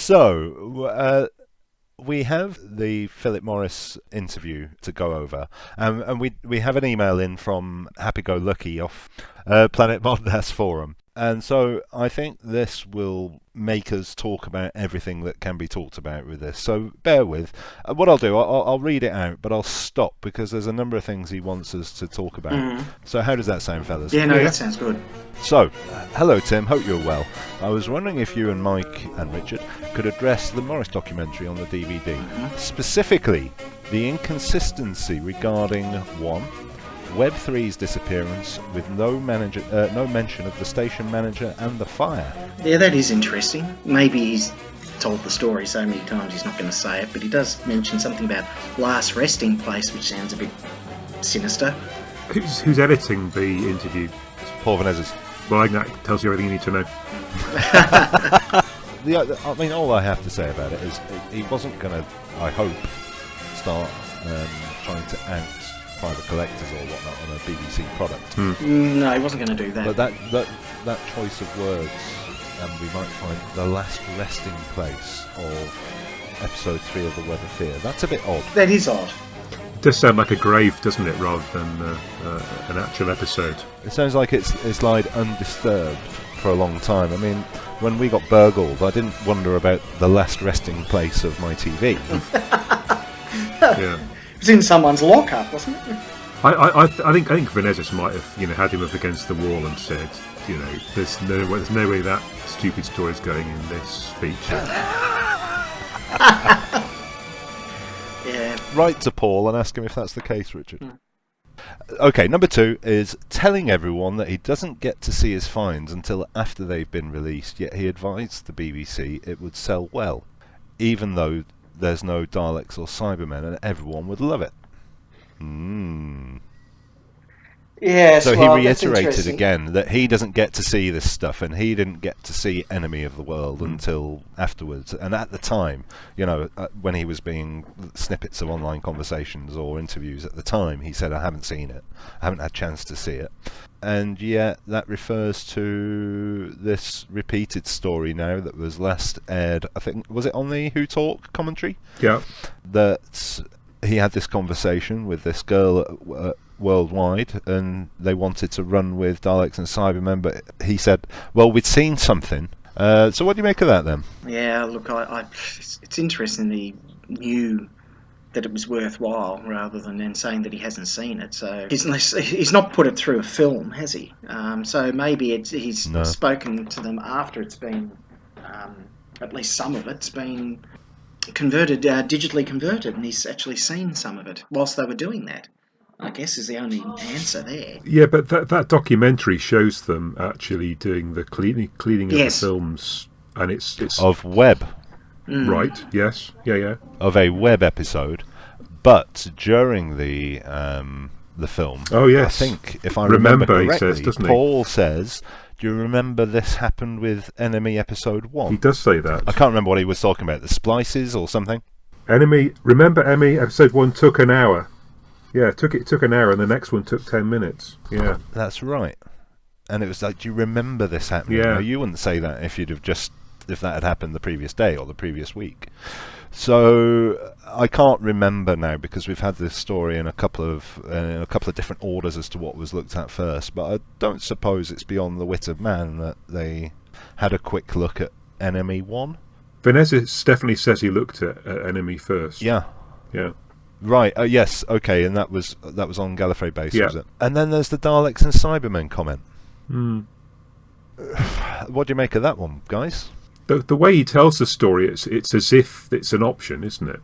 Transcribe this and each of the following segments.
So, we have the Philip Morris interview to go over, and we have an email in from Happy Go Lucky off Planet Moderness Forum. And so I think this will make us talk about everything that can be talked about with this. So bear with. What I'll do, I'll read it out, but I'll stop because there's a number of things he wants us to talk about. So how does that sound, fellas? Yeah, no, that sounds good. So, hello Tim, hope you're well. I was wondering if you and Mike and Richard could address the Morris documentary on the DVD. Specifically, the inconsistency regarding 1. Web3's disappearance with no mention of the station manager and the fire. Yeah, that is interesting. Maybe he's told the story so many times he's not going to say it, but he does mention something about last resting place, which sounds a bit sinister. Who's editing the interview? It's Paul Vanezis. Well, I think that tells you everything you need to know. I mean, all I have to say about it is he wasn't going to, I hope, start trying to out private collectors or whatnot on a BBC product. No, he wasn't going to do that. But that choice of words, we might find the last resting place of episode 3 of The Web of Fear. That's a bit odd. That is odd. It does sound like a grave, doesn't it, rather than an actual episode. It sounds like it's lied undisturbed for a long time. I mean, when we got burgled, I didn't wonder about the last resting place of my TV. Yeah. It was in someone's lockup, wasn't it? I think Vanezis might have had him up against the wall and said, there's no way that stupid story's going in this feature. Yeah. Write to Paul and ask him if that's the case, Richard. Okay, number 2 is telling everyone that he doesn't get to see his finds until after they've been released, yet he advised the BBC it would sell well, even though there's no Daleks or Cybermen and everyone would love it. Yes, so he reiterated again that he doesn't get to see this stuff, and he didn't get to see Enemy of the World until afterwards. And at the time, when he was being snippets of online conversations or interviews at the time, he said, I haven't seen it. I haven't had a chance to see it. And yet that refers to this repeated story now that was last aired, I think, was it on the Who Talk commentary? Yeah. That he had this conversation with this girl worldwide, and they wanted to run with Daleks and Cybermen, but he said, well, we'd seen something. So what do you make of that then? Yeah, look, it's interesting that he knew that it was worthwhile rather than then saying that he hasn't seen it. So he's not put it through a film, has he? So maybe he's spoken to them after it's been, at least some of it's been converted, digitally converted, and he's actually seen some of it whilst they were doing that, I guess, is the only answer there. Yeah, but that documentary shows them actually doing the cleaning of the films, and it's of Web. Right, yes. Yeah. Of a Web episode, but during the film, oh yes, I think if I remember correctly, he says, doesn't Paul says, do you remember this happened with Enemy episode 1? He does say that. I can't remember what he was talking about, the splices or something. Remember Enemy episode 1 took an hour. Yeah, it took an hour, and the next one took 10 minutes. Yeah. That's right. And it was like, do you remember this happening? Yeah. Now, you wouldn't say that if that had happened the previous day or the previous week. So I can't remember now because we've had this story in a couple of different orders as to what was looked at first. But I don't suppose it's beyond the wit of man that they had a quick look at Enemy 1. Vanezis definitely says he looked at Enemy first. Yeah. Right. Yes. Okay. And that was on Gallifrey Base, was it? And then there's the Daleks and Cybermen comment. What do you make of that one, guys? The way he tells the story, it's as if it's an option, isn't it?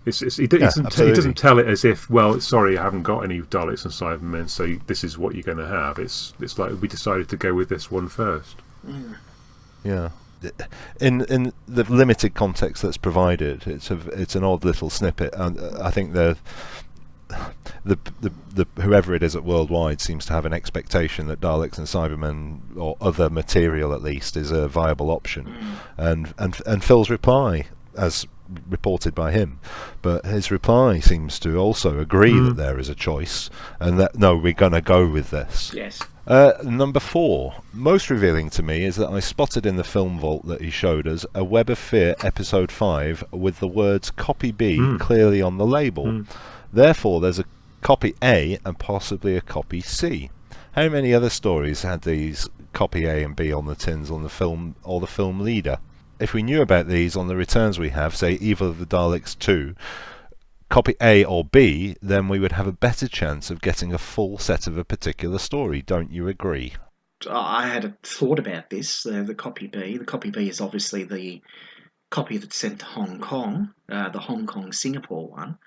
He doesn't tell it as if, well, sorry, I haven't got any Daleks and Cybermen, so this is what you're going to have. It's like we decided to go with this one first. Yeah. In the limited context that's provided, it's an odd little snippet, and I think the whoever it is at Worldwide seems to have an expectation that Daleks and Cybermen, or other material at least, is a viable option. And Phil's reply, as reported by him, but his reply seems to also agree that there is a choice, and that no, we're going to go with this. Yes. Number 4. Most revealing to me is that I spotted in the film vault that he showed us a Web of Fear episode 5 with the words copy B clearly on the label. Therefore, there's a copy A and possibly a copy C. How many other stories had these copy A and B on the tins on the film or the film leader? If we knew about these on the returns we have, say Evil of the Daleks 2, copy A or B, then we would have a better chance of getting a full set of a particular story. Don't you agree? I had a thought about this, the copy B. The copy B is obviously the copy that's sent to Hong Kong, the Hong Kong-Singapore one.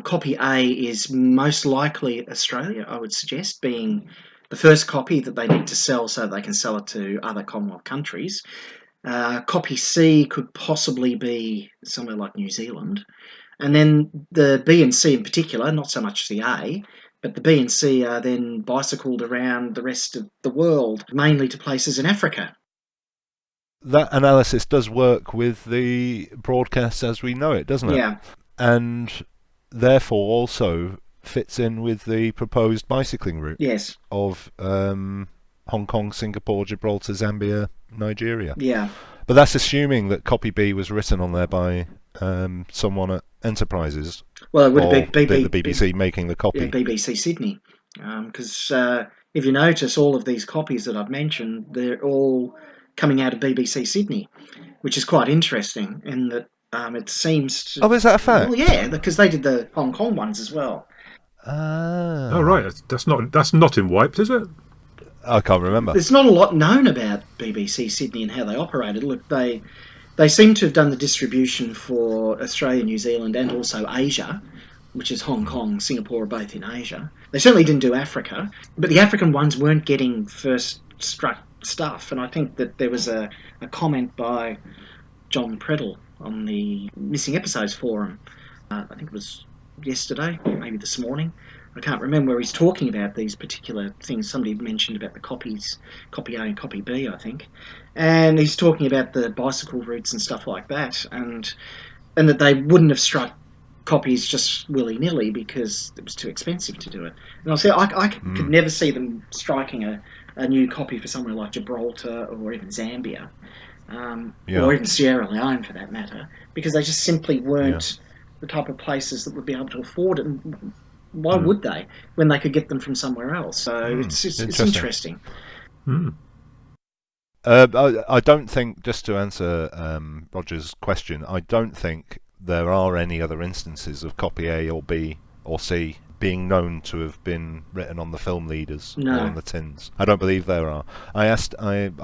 Copy A is most likely Australia, I would suggest, being the first copy that they need to sell so they can sell it to other Commonwealth countries. Copy C could possibly be somewhere like New Zealand. And then the B and C in particular, not so much the A, but the B and C are then bicycled around the rest of the world, mainly to places in Africa. That analysis does work with the broadcast as we know it, doesn't it? Yeah. And therefore also fits in with the proposed bicycling route Yes. of Hong Kong, Singapore, Gibraltar, Zambia, Nigeria. Yeah. But that's assuming that copy B was written on there by someone at Enterprises. Well, it would be the BBC making the copy. Yeah, BBC Sydney. Because if you notice, all of these copies that I've mentioned, they're all coming out of BBC Sydney, which is quite interesting in that it seems to... Oh, is that a fact? Well, yeah, because they did the Hong Kong ones as well. Oh, right. That's not in Wiped, is it? I can't remember. There's not a lot known about BBC Sydney and how they operated. Look, they seem to have done the distribution for Australia, New Zealand, and also Asia, which is Hong Kong, Singapore are both in Asia. They certainly didn't do Africa, but the African ones weren't getting first struck stuff. And I think that there was a comment by John Predel on the Missing Episodes forum. I think it was yesterday, maybe this morning. I can't remember where he's talking about these particular things. Somebody mentioned about the copies, copy A and copy B, I think. And he's talking about the bicycle routes and stuff like that, and that they wouldn't have struck copies just willy-nilly because it was too expensive to do it. And I say I could never see them striking a new copy for somewhere like Gibraltar or even Zambia, or even Sierra Leone for that matter, because they just simply weren't the type of places that would be able to afford it. And why would they when they could get them from somewhere else? So it's interesting. I don't think, just to answer Roger's question, I don't think there are any other instances of copy A or B or C being known to have been written on the film leaders or on the tins. I don't believe there are. I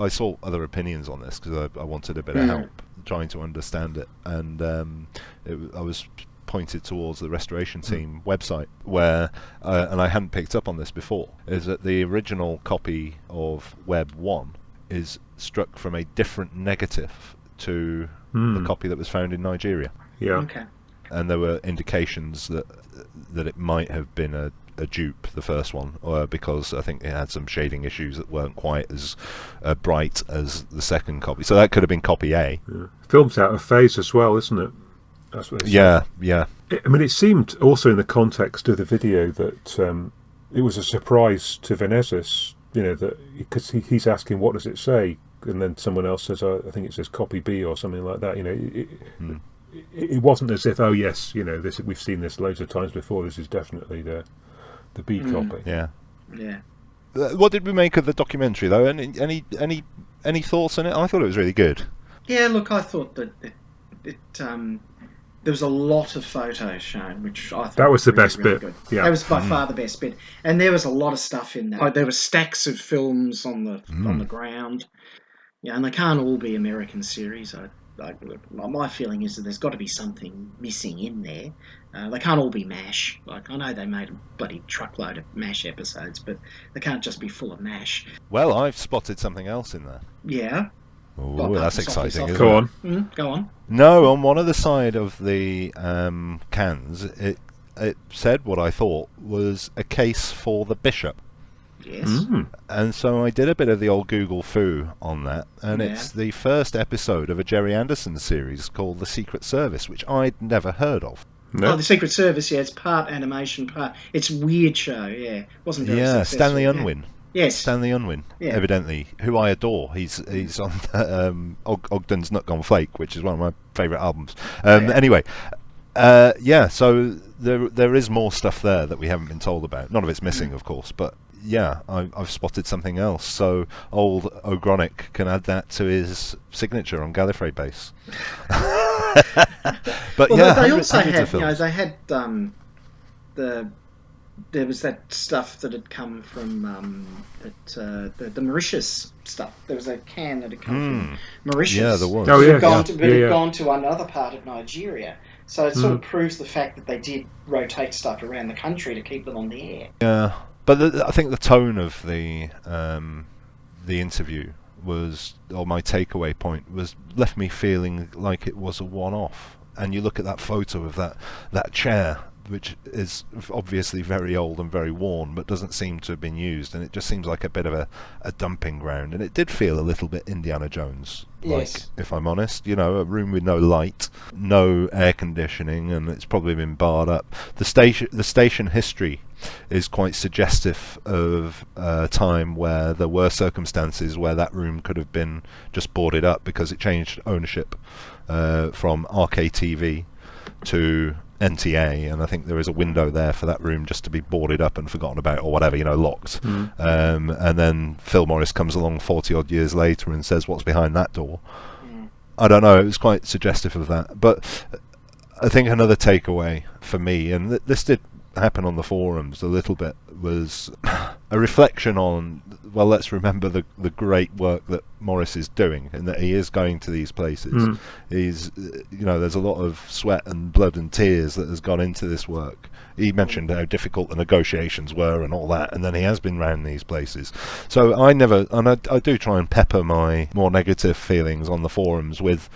sought other opinions on this because I wanted a bit of help trying to understand it, and I was pointed towards the Restoration Team website where, and I hadn't picked up on this before, is that the original copy of Web 1 is struck from a different negative to the copy that was found in Nigeria. Yeah. Okay. And there were indications that it might have been a dupe, the first one, because I think it had some shading issues that weren't quite as bright as the second copy. So that could have been copy A. Yeah. Film's out of phase as well, isn't it? That's what yeah. I mean, it seemed also in the context of the video that it was a surprise to Venezis, that because he's asking what does it say, and then someone else says, I think it says copy B or something like that. It wasn't as if, oh yes, this we've seen this loads of times before. This is definitely the B copy. Yeah. Yeah. What did we make of the documentary though? Any thoughts on it? I thought it was really good. Yeah. Look, I thought that it there was a lot of photos shown, which I thought that was the really, best really bit. Good. Yeah, that was by far the best bit, and there was a lot of stuff in there. There were stacks of films on the ground. Yeah, and they can't all be American series. My feeling is that there's got to be something missing in there. They can't all be MASH. I know they made a bloody truckload of MASH episodes, but they can't just be full of MASH. Well, I've spotted something else in there. Yeah. Oh, that's exciting, isn't it? Go on. Go on. No, on one of the side of the cans, it said what I thought was a case for the bishop. Yes. And so I did a bit of the old Google foo on that, and it's the first episode of a Jerry Anderson series called The Secret Service, which I'd never heard of. No. Oh, The Secret Service, it's part animation, part... It's a weird show, Wasn't very successful. Stanley Unwin. Yes. Stanley Unwin, evidently, who I adore. He's on Ogden's Nut Gone Flake, which is one of my favourite albums. Anyway, so there is more stuff there that we haven't been told about. None of it's missing, of course, but yeah, I've spotted something else. So old O'Gronick can add that to his signature on Gallifrey Base. But well, yeah, they also hundreds had, of films. they had there was that stuff that had come from the Mauritius stuff. There was a can that had come from Mauritius. Yeah, there was. Oh, yeah, had gone to another part of Nigeria. So it sort of proves the fact that they did rotate stuff around the country to keep them on the air. Yeah, but I think the tone of the interview was, or my takeaway point was, left me feeling like it was a one-off. And you look at that photo of that chair, which is obviously very old and very worn, but doesn't seem to have been used, and it just seems like a bit of a dumping ground. And it did feel a little bit Indiana Jones, like, if I'm honest. You know, a room with no light, no air conditioning, and it's probably been barred up. The station history is quite suggestive of a time where there were circumstances where that room could have been just boarded up because it changed ownership from RKTV to NTA, and I think there is a window there for that room just to be boarded up and forgotten about, or whatever, locked. And then Phil Morris comes along 40 odd years later and says, what's behind that door? I don't know, it was quite suggestive of that. But I think another takeaway for me, and this did happen on the forums a little bit, was a reflection on, well, let's remember the great work that Morris is doing, and that he is going to these places. He's, there's a lot of sweat and blood and tears that has gone into this work. He mentioned how difficult the negotiations were and all that, and then he has been round these places. So I do try and pepper my more negative feelings on the forums with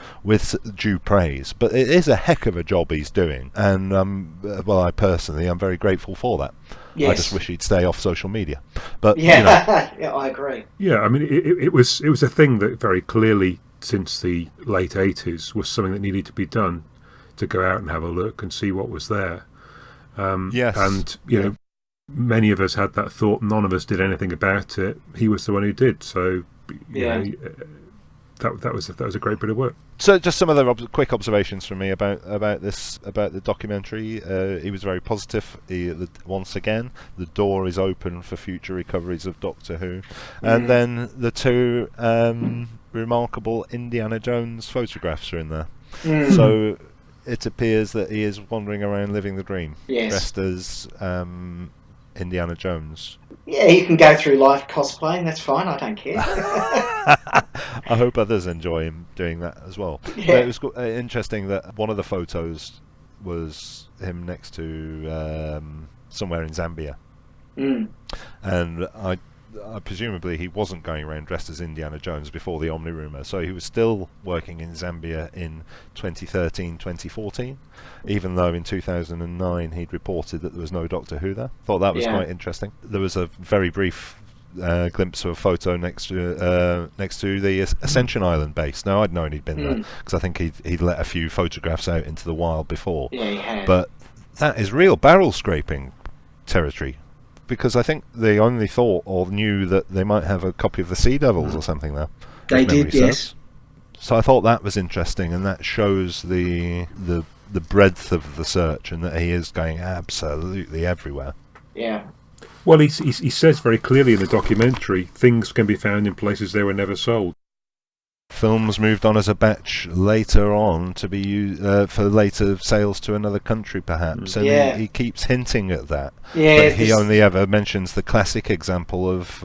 due praise, but it is a heck of a job he's doing, and I personally am very grateful for that. Yes. I just wish he'd stay off social media. But yeah, I agree. Yeah, I mean, it was a thing that very clearly, since the late 80s, was something that needed to be done, to go out and have a look and see what was there. Yes. And many of us had that thought. None of us did anything about it. He was the one who did. So that was a great bit of work. So just some other quick observations from me about the documentary. He was very positive. Once again, the door is open for future recoveries of Doctor Who. And then the two remarkable Indiana Jones photographs are in there. So it appears that he is wandering around living the dream, dressed as Indiana Jones. Yeah, he can go through life cosplaying, that's fine, I don't care. I hope others enjoy him doing that as well. Yeah. But it was interesting that one of the photos was him next to somewhere in Zambia. And I presumably he wasn't going around dressed as Indiana Jones before the Omni rumour, so he was still working in Zambia in 2013, 2014, even though in 2009 he'd reported that there was no Doctor Who there. Thought that was quite interesting. There was a very brief glimpse of a photo next to the Ascension Island base. Now, I'd known he'd been there because I think he'd let a few photographs out into the wild before. Yeah, he had. But that is real barrel scraping territory, because I think they only thought or knew that they might have a copy of the Sea Devils or something there. They did, yes. So I thought that was interesting, and that shows the breadth of the search, and that he is going absolutely everywhere. Yeah. Well, he says very clearly in the documentary, things can be found in places they were never sold. Films moved on as a batch later on to be used for later sales to another country, perhaps, and he keeps hinting at that. Yeah, but he only ever mentions the classic example of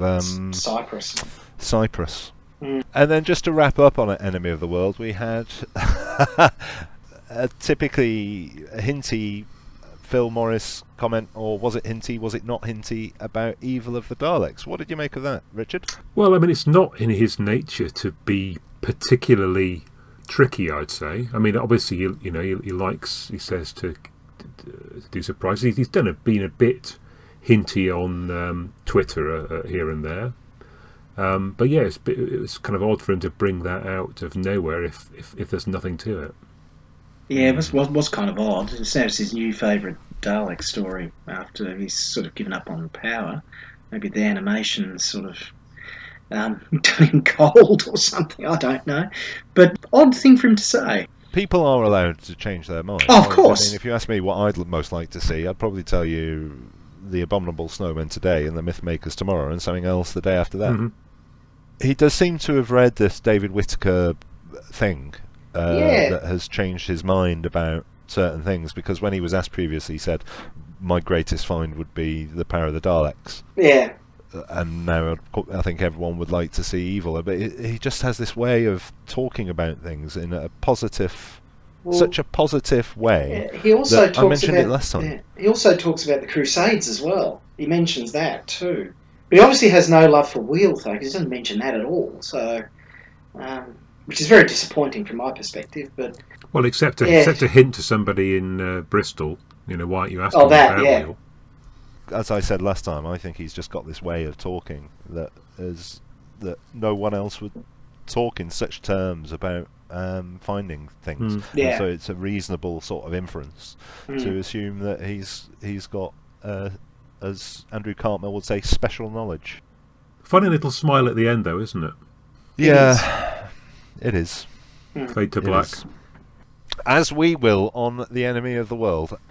Cyprus. And then just to wrap up on Enemy of the World, we had a typically hinty Phil Morris comment, or was it hinty, was it not hinty, about Evil of the Daleks. What did you make of that, Richard? Well, I mean, it's not in his nature to be particularly tricky, I'd say. I mean, obviously, he likes, he says, to do surprises. He's been a bit hinty on Twitter here and there. But yeah, it's kind of odd for him to bring that out of nowhere if there's nothing to it. Yeah, it was kind of odd. It sounds his new favourite Dalek story after he's sort of given up on power. maybe the animation's sort of done in gold or something. I don't know, but odd thing for him to say. People are allowed to change their mind. Oh, of course. I mean, if you ask me what I'd most like to see, I'd probably tell you the Abominable Snowmen today and the Mythmakers tomorrow, and something else the day after that. Mm-hmm. He does seem to have read this David Whittaker thing that has changed his mind about certain things, because when he was asked previously, he said, my greatest find would be the power of the Daleks. Yeah. And now I think everyone would like to see evil, but he just has this way of talking about things in a positive, such a positive way. Yeah, he also talks I mentioned about, it last time. Yeah, he also talks about the Crusades as well. He mentions that too. But he obviously has no love for Wheel, though, because he doesn't mention that at all. So, which is very disappointing from my perspective. But except to hint to somebody in Bristol, why aren't you asking about Wheel? As I said last time, I think he's just got this way of talking that no one else would talk in such terms about finding things. Yeah. So it's a reasonable sort of inference to assume that he's got, as Andrew Cartmel would say, special knowledge. Funny little smile at the end, though, isn't it? Yeah, it is. Fade to black. As we will on The Enemy of the World.